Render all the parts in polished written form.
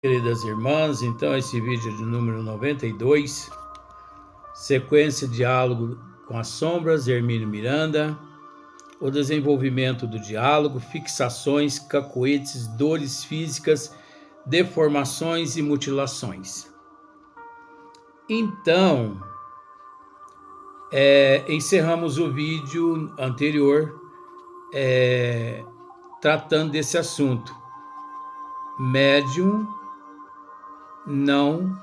Queridas irmãs, então esse vídeo é de número 92, sequência diálogo com as sombras, Hermínio Miranda, o desenvolvimento do diálogo, fixações, cacoetes, dores físicas, deformações e mutilações. Então, encerramos o vídeo anterior tratando desse assunto. Médium não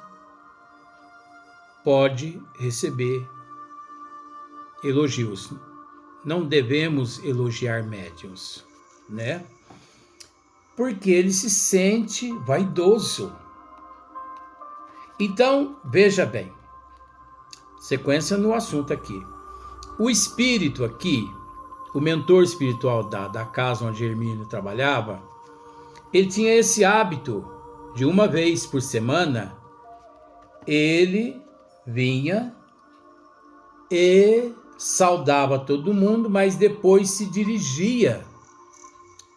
pode receber elogios. Não devemos elogiar médiuns, né? Porque ele se sente vaidoso. Então, veja bem, sequência no assunto aqui. O espírito aqui, o mentor espiritual da casa onde Hermínio trabalhava, ele tinha esse hábito de uma vez por semana, ele vinha e saudava todo mundo, mas depois se dirigia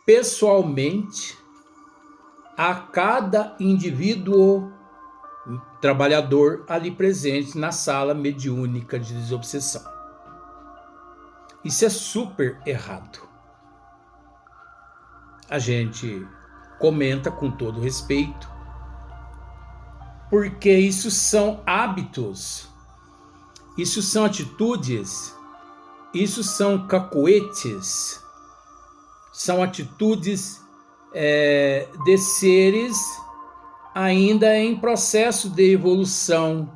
pessoalmente a cada indivíduo trabalhador ali presente na sala mediúnica de desobsessão. Isso é super errado. A gente comenta com todo respeito, porque isso são hábitos, isso são atitudes, isso são cacoetes, são atitudes de seres ainda em processo de evolução,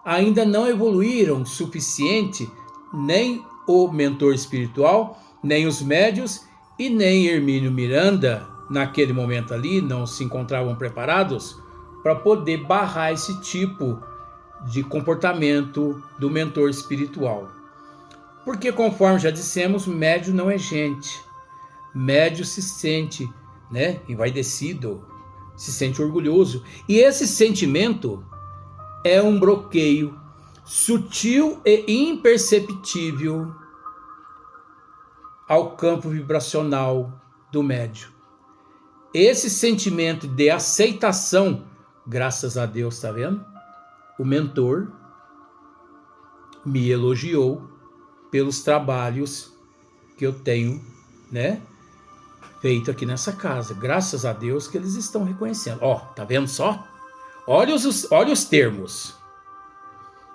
ainda não evoluíram o suficiente, nem o mentor espiritual, nem os médios e nem Hermínio Miranda, naquele momento ali, não se encontravam preparados para poder barrar esse tipo de comportamento do mentor espiritual. Porque, conforme já dissemos, médium não é gente. Médium se sente, envaidecido, se sente orgulhoso. E esse sentimento é um bloqueio sutil e imperceptível ao campo vibracional do médium. Esse sentimento de aceitação, graças a Deus, tá vendo? O mentor me elogiou pelos trabalhos que eu tenho, feito aqui nessa casa. Graças a Deus que eles estão reconhecendo. Ó, tá vendo só? Olha os termos.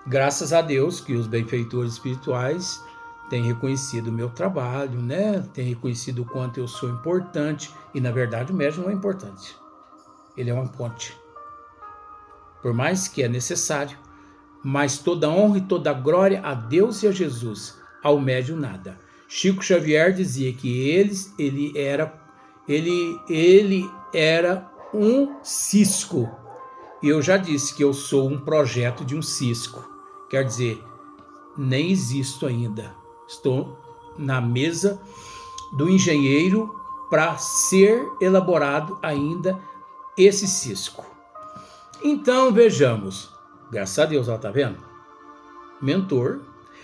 Graças a Deus que os benfeitores espirituais têm reconhecido o meu trabalho, têm reconhecido o quanto eu sou importante. E, na verdade, o médium não é importante. Ele é uma ponte. Por mais que é necessário, mas toda honra e toda glória a Deus e a Jesus, ao médium nada. Chico Xavier dizia que ele era um cisco. E eu já disse que eu sou um projeto de um cisco. Quer dizer, nem existo ainda. Estou na mesa do engenheiro para ser elaborado ainda esse cisco. Então, vejamos. Graças a Deus, tá vendo? Mentor.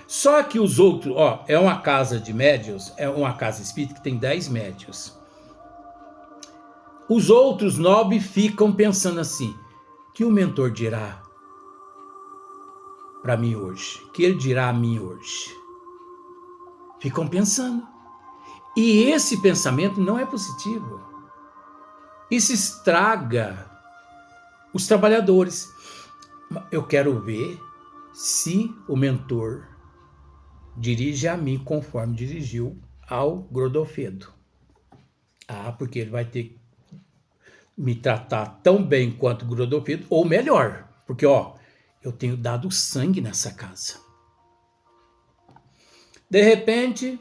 Só que os outros, é uma casa de médios, é uma casa espírita que tem 10 médios. Os outros 9 ficam pensando assim, que o mentor dirá para mim hoje? Que ele dirá a mim hoje? Ficam pensando. E esse pensamento não é positivo. Isso estraga os trabalhadores. Eu quero ver se o mentor dirige a mim conforme dirigiu ao Godofredo. Porque ele vai ter que me tratar tão bem quanto o Godofredo, ou melhor, porque eu tenho dado sangue nessa casa. De repente,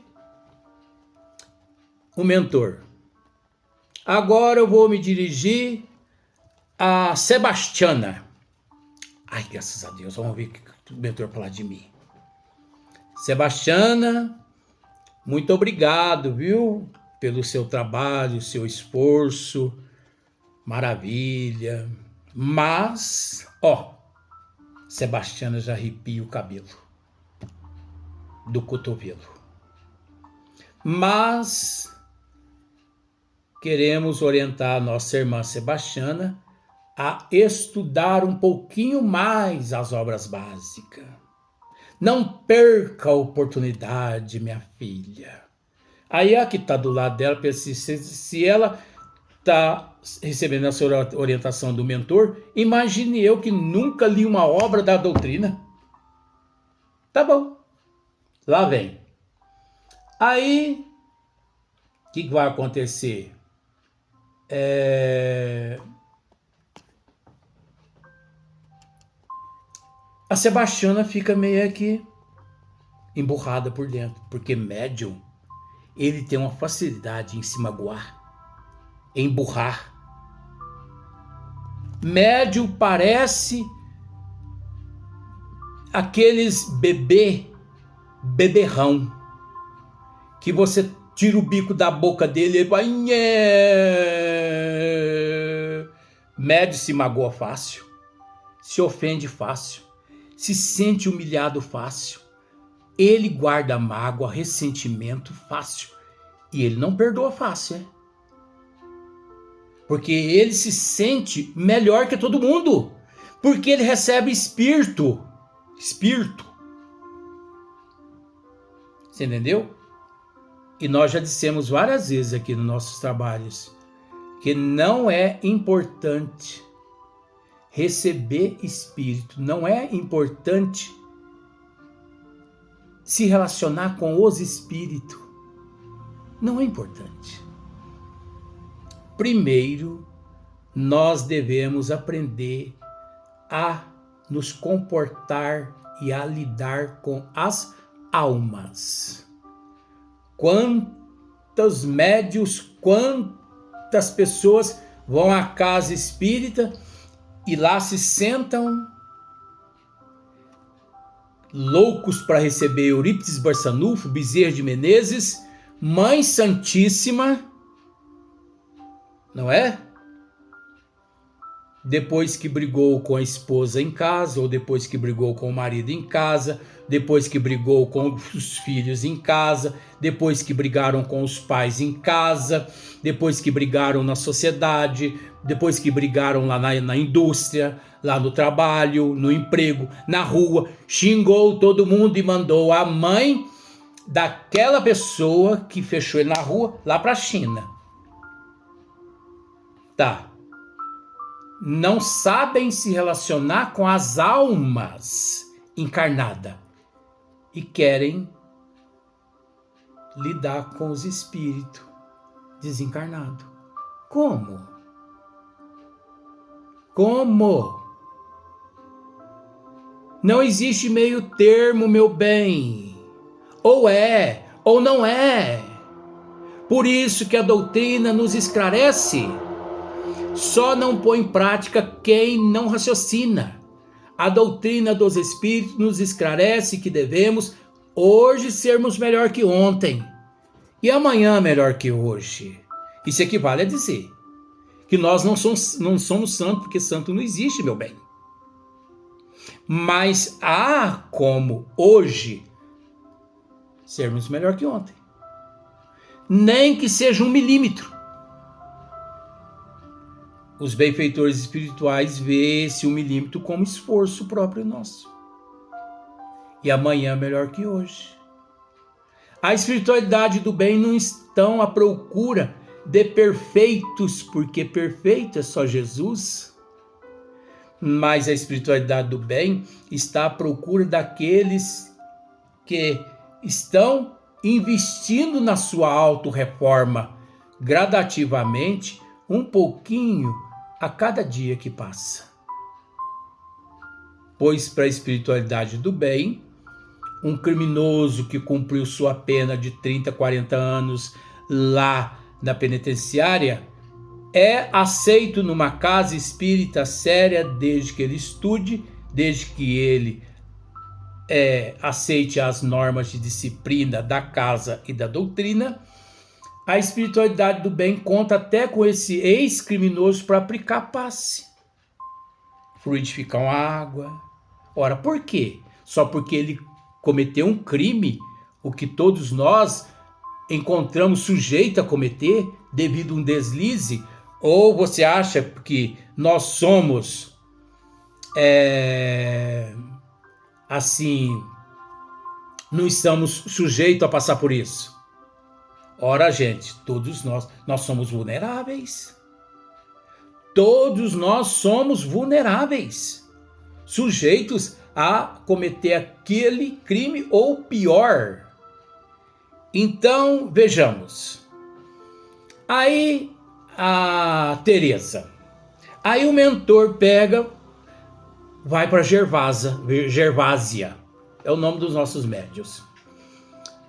o mentor. Agora eu vou me dirigir a Sebastiana. Ai, graças a Deus, vamos ver o que o mentor falar de mim. Sebastiana, muito obrigado, viu? Pelo seu trabalho, seu esforço. Maravilha. Mas, Sebastiana já arrepia o cabelo do cotovelo. Mas queremos orientar a nossa irmã Sebastiana a estudar um pouquinho mais as obras básicas. Não perca a oportunidade, minha filha. Aí a que está do lado dela, se ela está recebendo essa orientação do mentor, imagine eu que nunca li uma obra da doutrina. Tá bom, lá vem. Aí, o que vai acontecer? A Sebastiana fica meio que emburrada por dentro, porque médium, ele tem uma facilidade em se magoar, em emburrar. Médium parece aqueles beberrão, que você tira o bico da boca dele e ele vai... Médium se magoa fácil, se ofende fácil, se sente humilhado fácil. Ele guarda mágoa, ressentimento fácil. E ele não perdoa fácil, hein? Porque ele se sente melhor que todo mundo. Porque ele recebe espírito. Espírito. Você entendeu? E nós já dissemos várias vezes aqui nos nossos trabalhos que não é importante receber espírito, não é importante se relacionar com os espíritos. Não é importante. Primeiro, nós devemos aprender a nos comportar e a lidar com as almas. Quantos médios, quantas pessoas vão à casa espírita e lá se sentam loucos para receber Eurípides Barçanufo, Bezerra de Menezes, Mãe Santíssima, não é? Depois que brigou com a esposa em casa, ou depois que brigou com o marido em casa, depois que brigou com os filhos em casa, depois que brigaram com os pais em casa, depois que brigaram na sociedade, depois que brigaram lá na indústria, lá no trabalho, no emprego, na rua, xingou todo mundo e mandou a mãe daquela pessoa que fechou ele na rua lá para a China. Tá. Não sabem se relacionar com as almas encarnadas e querem lidar com os espíritos desencarnados. Como? Como? Não existe meio termo, meu bem. Ou é, ou não é. Por isso que a doutrina nos esclarece. Só não põe em prática quem não raciocina. A doutrina dos Espíritos nos esclarece que devemos hoje sermos melhor que ontem e amanhã melhor que hoje. Isso equivale a dizer que nós não somos santos, porque santo não existe, meu bem. Mas há como hoje sermos melhor que ontem. Nem que seja 1 milímetro. Os benfeitores espirituais veem esse 1 milímetro como esforço próprio nosso. E amanhã melhor que hoje. A espiritualidade do bem não estão à procura de perfeitos, porque perfeito é só Jesus. Mas a espiritualidade do bem está à procura daqueles que estão investindo na sua autorreforma gradativamente, um pouquinho a cada dia que passa. Pois para a espiritualidade do bem, um criminoso que cumpriu sua pena de 30, 40 anos lá na penitenciária é aceito numa casa espírita séria desde que ele estude, desde que ele aceite as normas de disciplina da casa e da doutrina. A espiritualidade do bem conta até com esse ex-criminoso para aplicar passe, fluidificar uma água. Ora, por quê? Só porque ele cometeu um crime, o que todos nós encontramos sujeito a cometer devido a um deslize Ou você acha que nós somos assim, não estamos sujeitos a passar por isso? Ora, gente, todos nós somos vulneráveis. Todos nós somos vulneráveis, sujeitos a cometer aquele crime ou pior. Então, vejamos. Aí a Teresa. Aí o mentor pega, vai para Gervásia. É o nome dos nossos médios.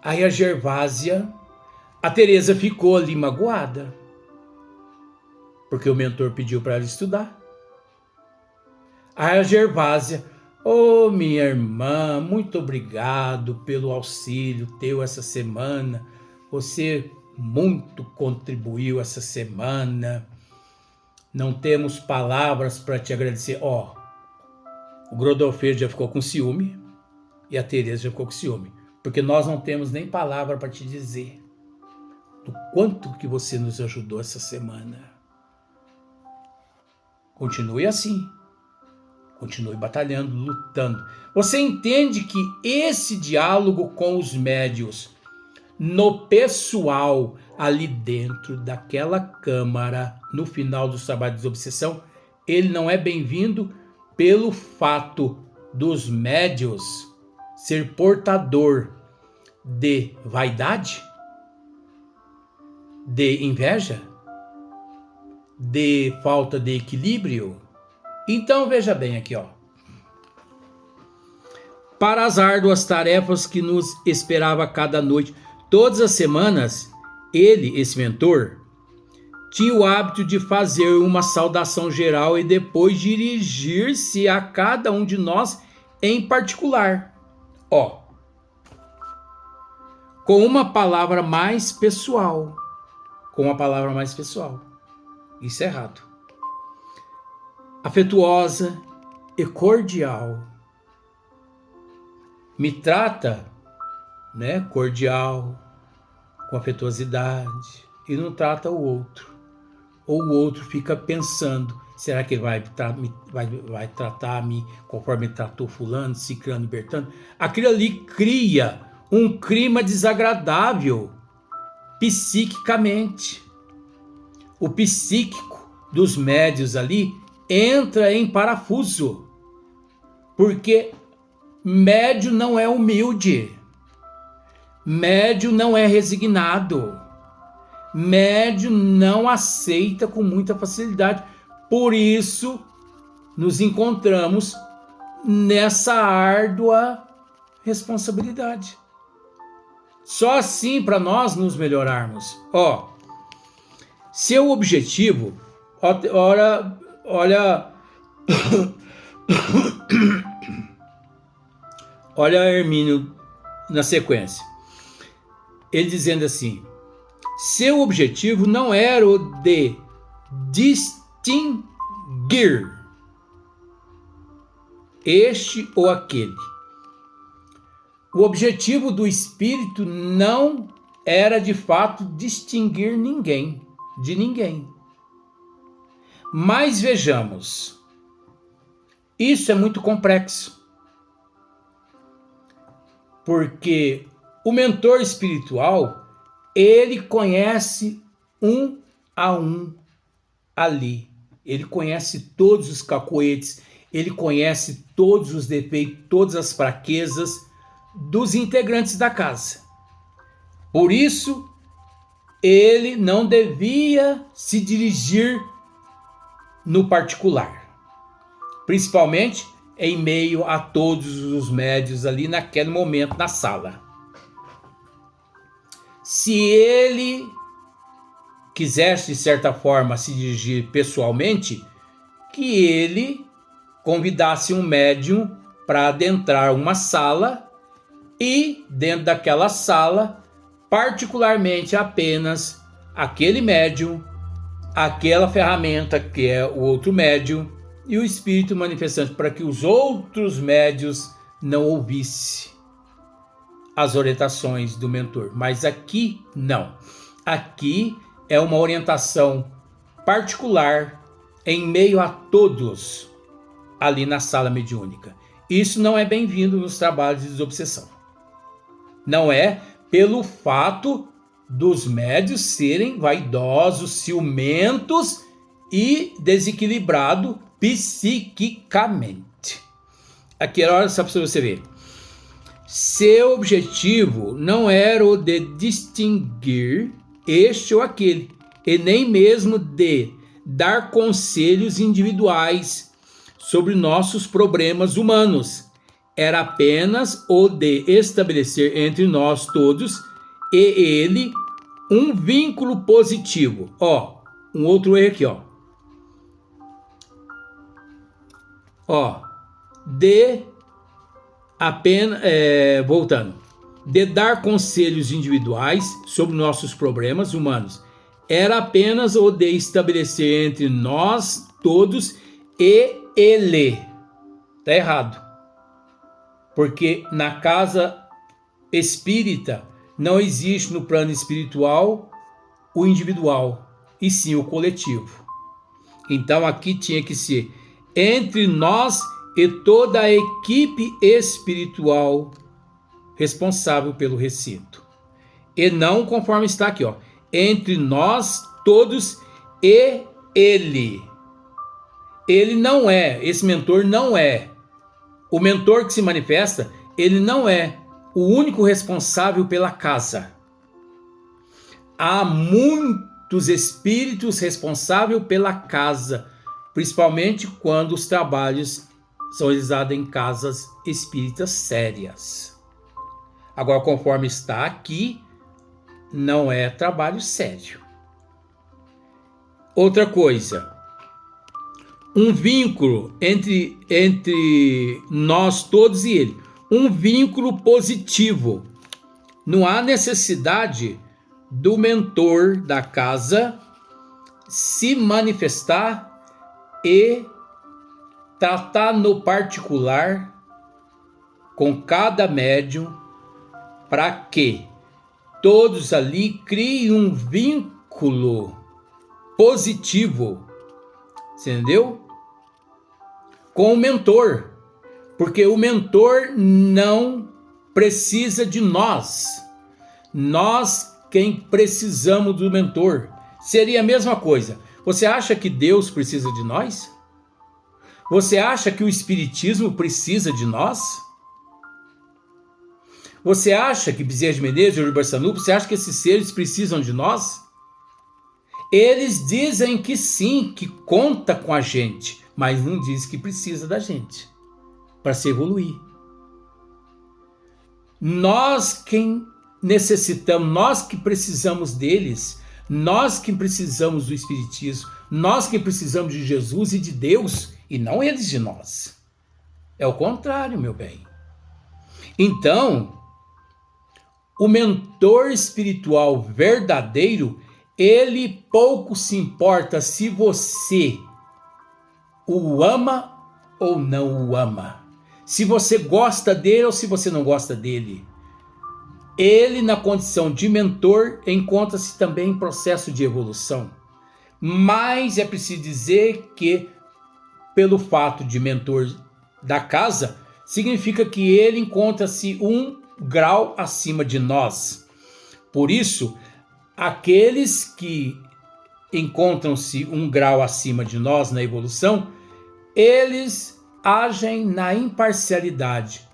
Aí a Gervásia, a Teresa ficou ali magoada, porque o mentor pediu para ela estudar. Aí a Gervásia, minha irmã, muito obrigado pelo auxílio teu essa semana. Você muito contribuiu essa semana. Não temos palavras para te agradecer. O Godofredo já ficou com ciúme e a Teresa já ficou com ciúme, porque nós não temos nem palavra para te dizer do quanto que você nos ajudou essa semana. Continue assim. Continue batalhando, lutando. Você entende que esse diálogo com os médios, no pessoal, ali dentro daquela câmara, no final do trabalho de desobsessão, ele não é bem-vindo pelo fato dos médios ser portador de vaidade, de inveja, de falta de equilíbrio. Então veja bem aqui, para as árduas tarefas que nos esperava cada noite, todas as semanas, ele, esse mentor, tinha o hábito de fazer uma saudação geral e depois dirigir-se a cada um de nós em particular. Com uma palavra mais pessoal. Isso é errado. Afetuosa e cordial. Me trata, cordial, com afetuosidade, e não trata o outro. Ou o outro fica pensando, será que ele vai tratar-me conforme ele tratou fulano, ciclano, bertano? Aquilo ali cria um clima desagradável psiquicamente. O psíquico dos médios ali entra em parafuso, porque médio não é humilde, médio não é resignado, médio não aceita com muita facilidade. Por isso nos encontramos nessa árdua responsabilidade. Só assim para nós nos melhorarmos. Seu objetivo, olha Hermínio na sequência. Ele dizendo assim: seu objetivo não era o de distinguir este ou aquele. O objetivo do espírito não era de fato distinguir ninguém de ninguém. Mas vejamos, isso é muito complexo, porque o mentor espiritual, ele conhece um a um ali, ele conhece todos os cacoetes, ele conhece todos os defeitos, todas as fraquezas dos integrantes da casa. Por isso, ele não devia se dirigir no particular, principalmente em meio a todos os médios ali naquele momento na sala. Se ele quisesse, de certa forma, se dirigir pessoalmente, que ele convidasse um médium para adentrar uma sala e, dentro daquela sala, particularmente apenas aquele médium, aquela ferramenta que é o outro médium e o espírito manifestante, para que os outros médios não ouvissem as orientações do mentor. Mas aqui não. Aqui é uma orientação particular em meio a todos ali na sala mediúnica. Isso não é bem-vindo nos trabalhos de desobsessão. Não é pelo fato dos médios serem vaidosos, ciumentos e desequilibrados psiquicamente. Aqui era só para você ver. Seu objetivo não era o de distinguir este ou aquele, e nem mesmo de dar conselhos individuais sobre nossos problemas humanos. Era apenas o de estabelecer entre nós todos e ele um vínculo positivo. Um outro erro aqui, de apenas, voltando, de dar conselhos individuais sobre nossos problemas humanos. Era apenas o de estabelecer entre nós todos e ele. Está errado. Porque na casa espírita não existe no plano espiritual o individual, e sim o coletivo. Então aqui tinha que ser entre nós e toda a equipe espiritual responsável pelo recinto. E não conforme está aqui, entre nós todos e ele. Ele não é, esse mentor não é. O mentor que se manifesta, ele não é o único responsável pela casa. Há muitos espíritos responsáveis pela casa, principalmente quando os trabalhos são realizados em casas espíritas sérias. Agora, conforme está aqui, não é trabalho sério. Outra coisa, um vínculo entre nós todos e ele, um vínculo positivo. Não há necessidade do mentor da casa se manifestar e tratar no particular com cada médium para que todos ali criem um vínculo positivo, entendeu? Com o mentor, porque o mentor não precisa de nós. Nós quem precisamos do mentor. Seria a mesma coisa. Você acha que Deus precisa de nós? Você acha que o Espiritismo precisa de nós? Você acha que Bezerra de Menezes e Euri Barçanufo, você acha que esses seres precisam de nós? Eles dizem que sim, que conta com a gente, mas não diz que precisa da gente para se evoluir. Nós quem necessitamos, nós que precisamos deles, nós que precisamos do Espiritismo, nós que precisamos de Jesus e de Deus, e não eles de nós. É o contrário, meu bem. Então, o mentor espiritual verdadeiro, ele pouco se importa se você o ama ou não o ama. Se você gosta dele ou se você não gosta dele. Ele, na condição de mentor, encontra-se também em processo de evolução. Mas é preciso dizer que, pelo fato de mentor da casa, significa que ele encontra-se um grau acima de nós. Por isso, aqueles que encontram-se um grau acima de nós na evolução, eles agem na imparcialidade.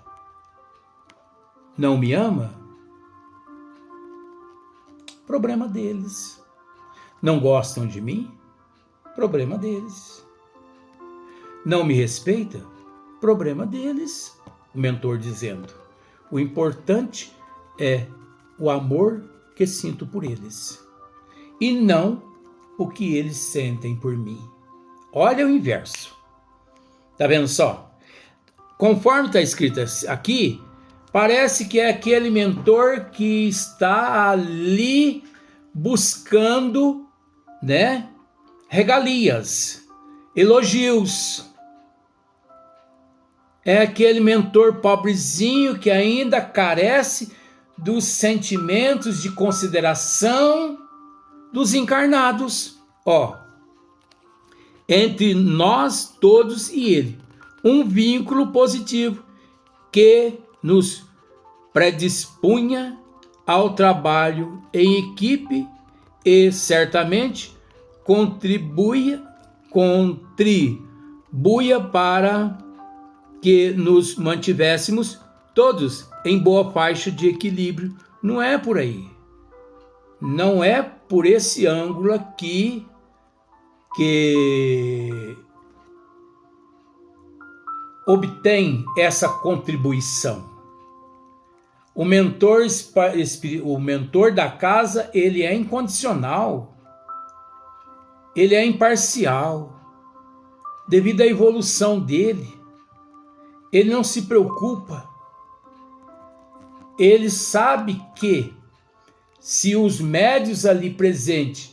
Não me ama? Problema deles. Não gostam de mim? Problema deles. Não me respeita? Problema deles. O mentor dizendo: o importante é o amor que sinto por eles e não o que eles sentem por mim. Olha o inverso. Tá vendo só? Conforme está escrito aqui, parece que é aquele mentor que está ali buscando, regalias, elogios. É aquele mentor pobrezinho que ainda carece dos sentimentos de consideração dos encarnados. entre nós todos e ele. Um vínculo positivo que nos predispunha ao trabalho em equipe e certamente contribuía para que nos mantivéssemos todos em boa faixa de equilíbrio. Não é por aí. Não é por esse ângulo aqui que obtém essa contribuição. O mentor da casa, ele é incondicional, ele é imparcial, devido à evolução dele. Ele não se preocupa. Ele sabe que se os médios ali presentes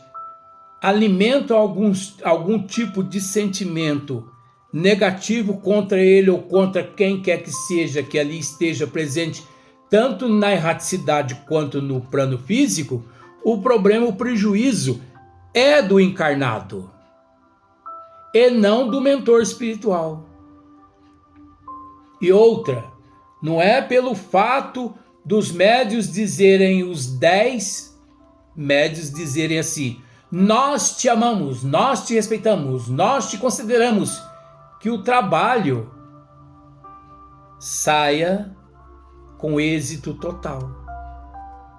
alimentam algum tipo de sentimento negativo contra ele ou contra quem quer que seja que ali esteja presente, tanto na erraticidade quanto no plano físico, o problema, o prejuízo é do encarnado e não do mentor espiritual. E outra, não é pelo fato dos médios dizerem, os 10 médios dizerem assim: nós te amamos, nós te respeitamos, nós te consideramos, que o trabalho saia com êxito total,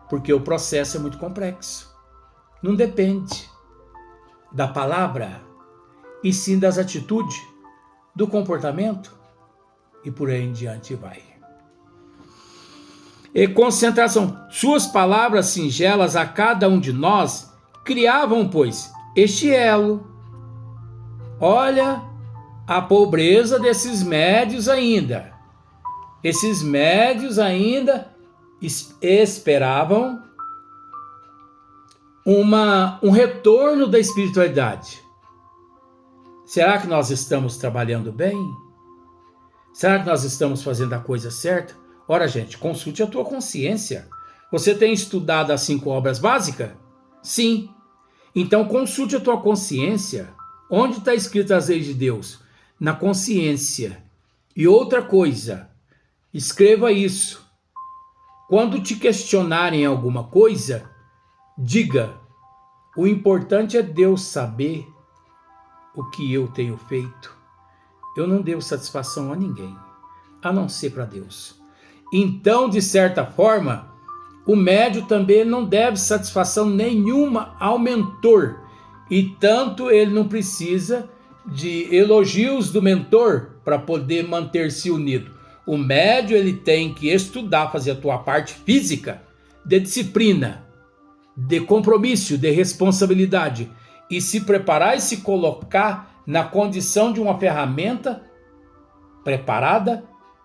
porque o processo é muito complexo. Não depende da palavra, e sim das atitudes, do comportamento, e por aí em diante vai. E concentração. Suas palavras singelas a cada um de nós criavam, pois, este elo. Olha a pobreza desses médios ainda. Esses médios ainda esperavam um retorno da espiritualidade. Será que nós estamos trabalhando bem? Será que nós estamos fazendo a coisa certa? Ora, gente, consulte a tua consciência. Você tem estudado as 5 obras básicas? Sim. Então consulte a tua consciência. Onde está escrito as leis de Deus? Na consciência. E outra coisa, escreva isso. Quando te questionarem alguma coisa, diga: o importante é Deus saber o que eu tenho feito. Eu não devo satisfação a ninguém, a não ser para Deus. Então, de certa forma, o médium também não deve satisfação nenhuma ao mentor, e tanto ele não precisa de elogios do mentor para poder manter-se unido. O médium, ele tem que estudar, fazer a tua parte física, de disciplina, de compromisso, de responsabilidade, e se preparar e se colocar na condição de uma ferramenta preparada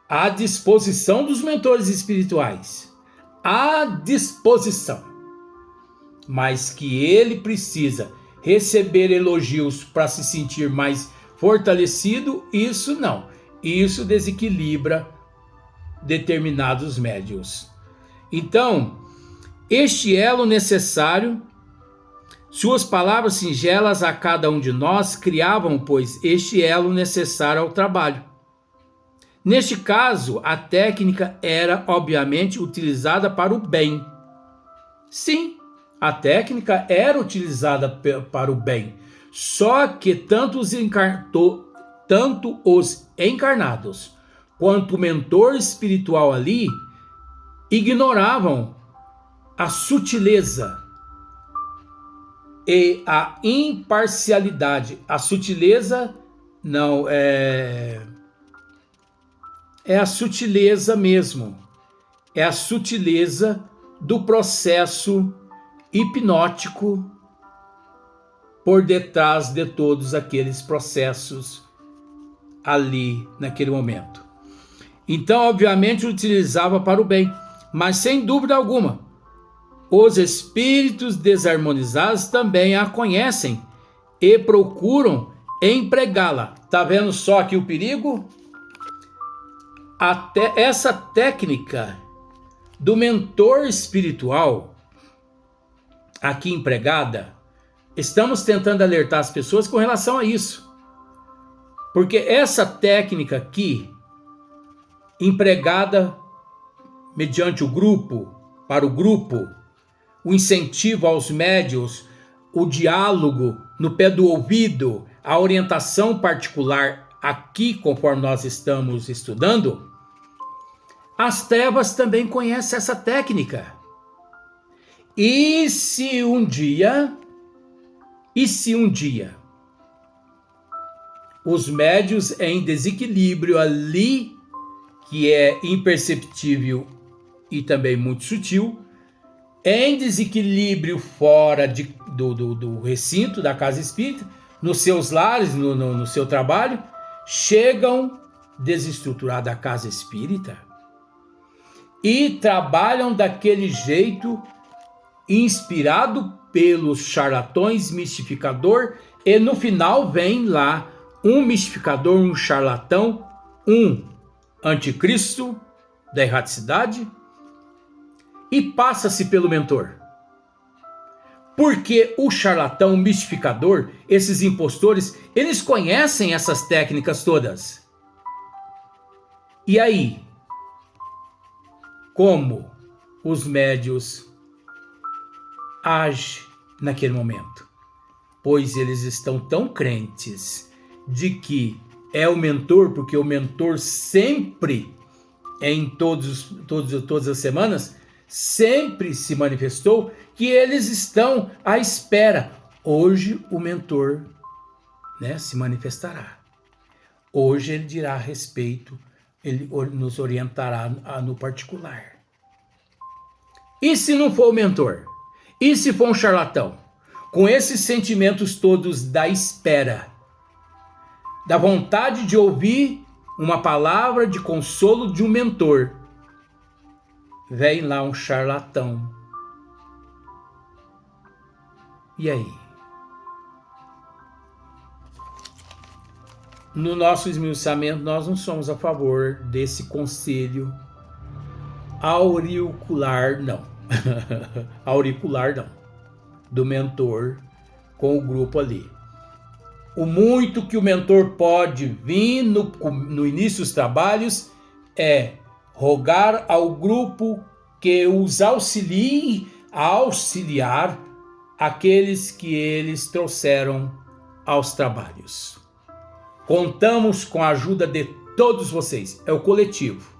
à disposição dos mentores espirituais. À disposição. Mas que ele precisa receber elogios para se sentir mais fortalecido, isso não. Isso desequilibra determinados médiuns. Então, este elo necessário, suas palavras singelas a cada um de nós criavam, pois, este elo necessário ao trabalho. Neste caso, a técnica era, obviamente, utilizada para o bem. Sim, a técnica era utilizada para o bem. Só que tanto os encarnados quanto o mentor espiritual ali ignoravam a sutileza e a imparcialidade. A sutileza não é a sutileza mesmo. É a sutileza do processo hipnótico por detrás de todos aqueles processos ali naquele momento. Então, obviamente, utilizava para o bem, mas sem dúvida alguma, os espíritos desarmonizados também a conhecem e procuram empregá-la. Tá vendo só aqui o perigo? Até essa técnica do mentor espiritual aqui empregada, estamos tentando alertar as pessoas com relação a isso. Porque essa técnica aqui, empregada mediante o grupo, para o grupo, o incentivo aos médiuns, o diálogo no pé do ouvido, a orientação particular aqui, conforme nós estamos estudando, as trevas também conhecem essa técnica. E se um dia os médiuns em desequilíbrio ali, que é imperceptível e também muito sutil, em desequilíbrio fora do recinto da casa espírita, nos seus lares, no seu trabalho, chegam desestruturados da casa espírita e trabalham daquele jeito, inspirado pelos charlatões mistificador, e no final vem lá um mistificador, um charlatão, um anticristo da erraticidade, e passa-se pelo mentor. Porque o charlatão, o mistificador, esses impostores, eles conhecem essas técnicas todas. E aí, como os médios agem naquele momento? Pois eles estão tão crentes de que é o mentor, porque o mentor sempre, em todas as semanas, sempre se manifestou, que eles estão à espera. Hoje o mentor, se manifestará. Hoje ele dirá a respeito, ele nos orientará no particular. E se não for o mentor? E se for um charlatão? Com esses sentimentos todos da espera, da vontade de ouvir uma palavra de consolo de um mentor, vem lá um charlatão. E aí? No nosso esmiuçamento, nós não somos a favor desse conselho auricular, não. Auricular, não. Do mentor com o grupo ali. O muito que o mentor pode vir no início dos trabalhos é rogar ao grupo que os auxilie a auxiliar aqueles que eles trouxeram aos trabalhos. Contamos com a ajuda de todos vocês, é o coletivo,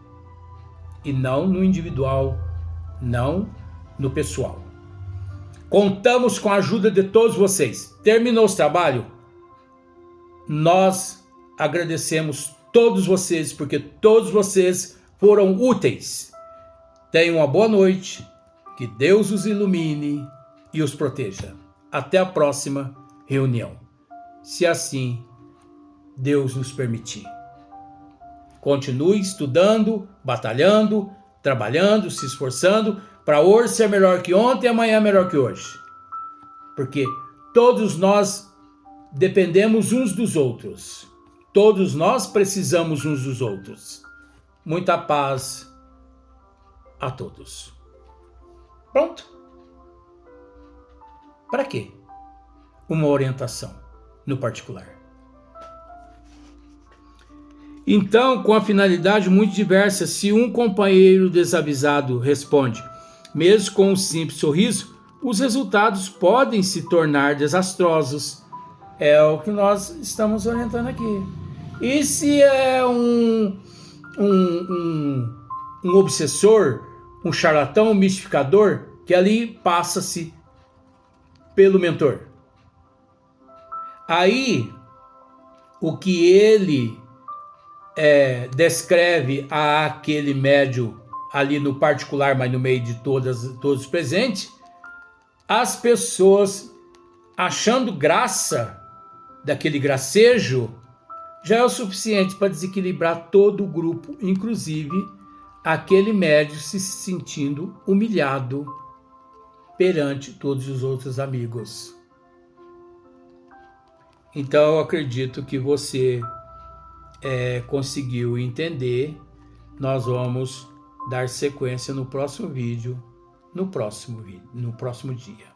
e não no individual, não no pessoal. Contamos com a ajuda de todos vocês. Terminou o trabalho? Nós agradecemos todos vocês, porque todos vocês foram úteis. Tenham uma boa noite, que Deus os ilumine e os proteja. Até a próxima reunião, se assim Deus nos permitir. Continue estudando, batalhando, trabalhando, se esforçando, para hoje ser melhor que ontem e amanhã melhor que hoje. Porque todos nós dependemos uns dos outros. Todos nós precisamos uns dos outros. Muita paz a todos. Pronto. Para quê? Uma orientação no particular. Então, com a finalidade muito diversa, se um companheiro desavisado responde, mesmo com um simples sorriso, os resultados podem se tornar desastrosos. É o que nós estamos orientando aqui. E se é um obsessor, um charlatão, um mistificador, que ali passa-se pelo mentor? Aí, o que ele descreve a aquele médium ali no particular, mas no meio de todos os presentes, as pessoas achando graça daquele gracejo, já é o suficiente para desequilibrar todo o grupo, inclusive aquele médium se sentindo humilhado perante todos os outros amigos. Então eu acredito que você conseguiu entender. Nós vamos dar sequência no próximo vídeo, no próximo dia.